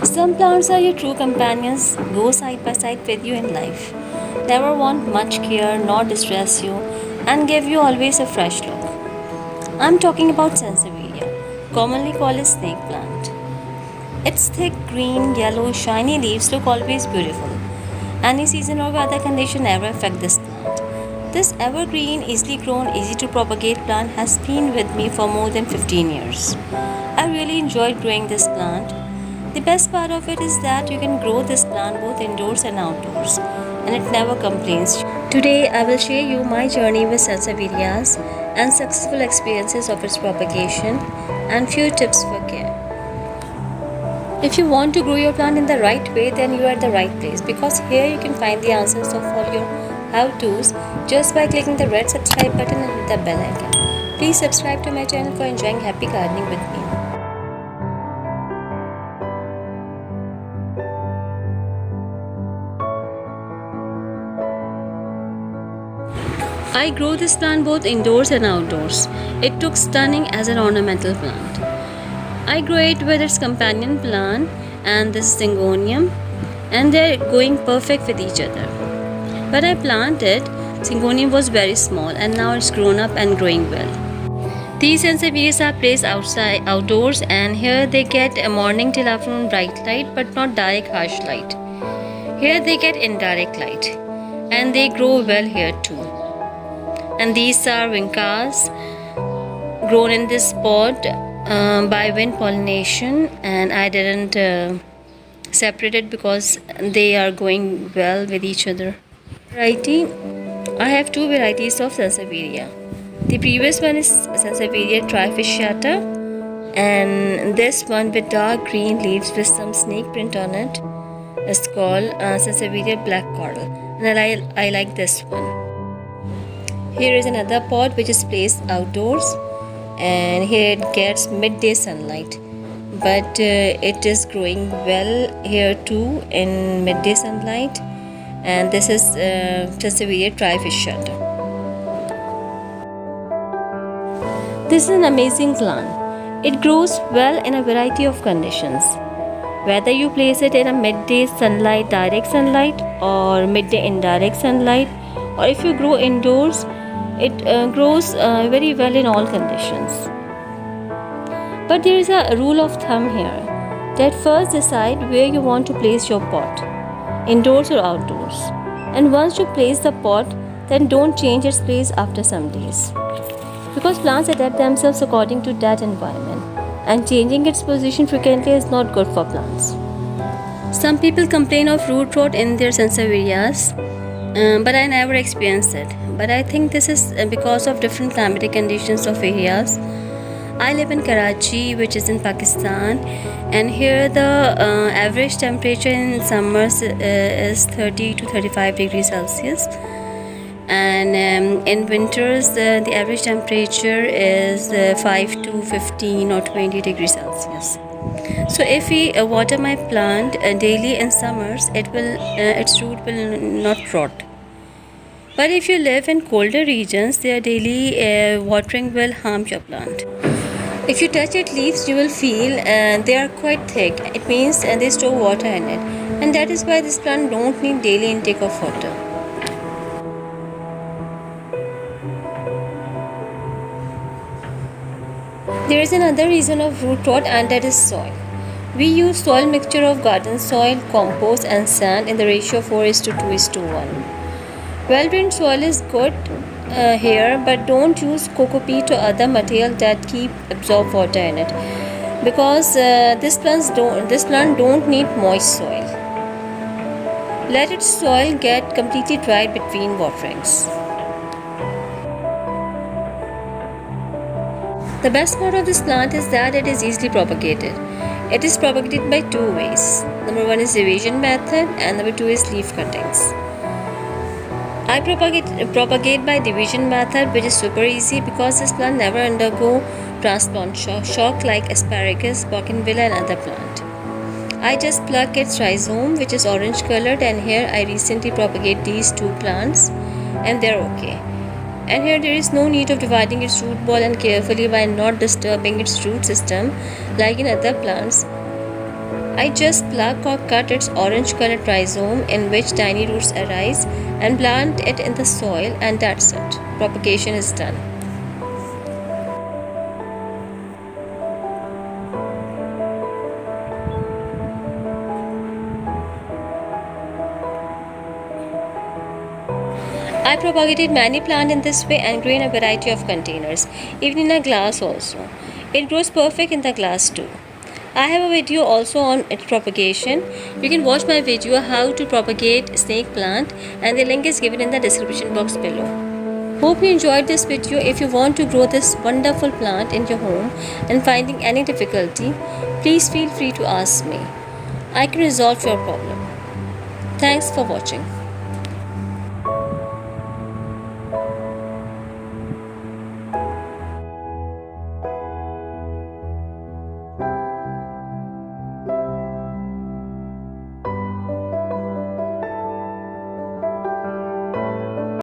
Some plants are your true companions, go side by side with you in life. Never want much care, nor distress you, and give you always a fresh look. I'm talking about Sansevieria, commonly called a snake plant. Its thick green, yellow, shiny leaves look always beautiful. Any season or weather condition never affect this plant. This evergreen, easily grown, easy to propagate plant has been with me for more than 15 years. I really enjoyed growing this plant. The best part of it is that you can grow this plant both indoors and outdoors, and it never complains. Today, I will share you my journey with Sansevierias and successful experiences of its propagation and few tips for care. If you want to grow your plant in the right way, then you are at the right place because here you can find the answers of all your how-tos just by clicking the red subscribe button and hit the bell icon. Please subscribe to my channel for enjoying happy gardening with me. I grow this plant both indoors and outdoors. It looks stunning as an ornamental plant. I grow it with its companion plant and this syngonium, and they're going perfect with each other. When I planted, syngonium was very small and now it's grown up and growing well. These sansevierias are placed outdoors, and here they get a morning till afternoon bright light but not direct harsh light. Here they get indirect light and they grow well here too. And these are vincas grown in this pot by wind pollination, and I didn't separate it because they are going well with each other. Variety, I have two varieties of Sansevieria. The previous one is Sansevieria trifasciata, and this one with dark green leaves with some snake print on it is called Sansevieria black coral, and I like this one. Here is another pot which is placed outdoors, and here it gets midday sunlight, but it is growing well here too in midday sunlight, and this is Sansevieria trifasciata. This is an amazing plant. It grows well in a variety of conditions. Whether you place it in a midday sunlight, direct sunlight, or midday indirect sunlight, or if you grow indoors, it grows very well in all conditions. But there is a rule of thumb here that first decide where you want to place your pot, indoors or outdoors. And once you place the pot, then don't change its place after some days. Because plants adapt themselves according to that environment, and changing its position frequently is not good for plants. Some people complain of root rot in their sansevierias, but I never experienced it. But I think this is because of different climatic conditions of areas. I live in Karachi, which is in Pakistan, and here the average temperature in summers is 30 to 35 degrees Celsius, and in winters the average temperature is 5 to 15 or 20 degrees Celsius. So if we water my plant daily in summers, its root will not rot. But if you live in colder regions, their daily watering will harm your plant. If you touch its leaves, you will feel they are quite thick. It means they store water in it, and that is why this plant don't need daily intake of water. There is another reason of root rot, and that is soil. We use soil mixture of garden soil, compost and sand in the ratio 4:2:1. Well-drained soil is good here, but don't use coco peat or other material that keep absorb water in it, because this plant don't need moist soil. Let its soil get completely dried between waterings. The best part of this plant is that it is easily propagated. It is propagated by two ways. Number one is division method, and number two is leaf cuttings. I propagate by division method, which is super easy because this plant never undergo transplant shock like asparagus, bougainvillea and other plant. I just pluck its rhizome, which is orange colored, and here I recently propagate these two plants and they're okay. And here there is no need of dividing its root ball and carefully by not disturbing its root system like in other plants. I just pluck or cut its orange colored rhizome in which tiny roots arise and plant it in the soil, and that's it. Propagation is done. I propagated many plants in this way and grew in a variety of containers, even in a glass also. It grows perfect in the glass too. I have a video also on its propagation. You can watch my video how to propagate snake plant, and the link is given in the description box below. Hope you enjoyed this video. If you want to grow this wonderful plant in your home and finding any difficulty, please feel free to ask me. I can resolve your problem. Thanks for watching.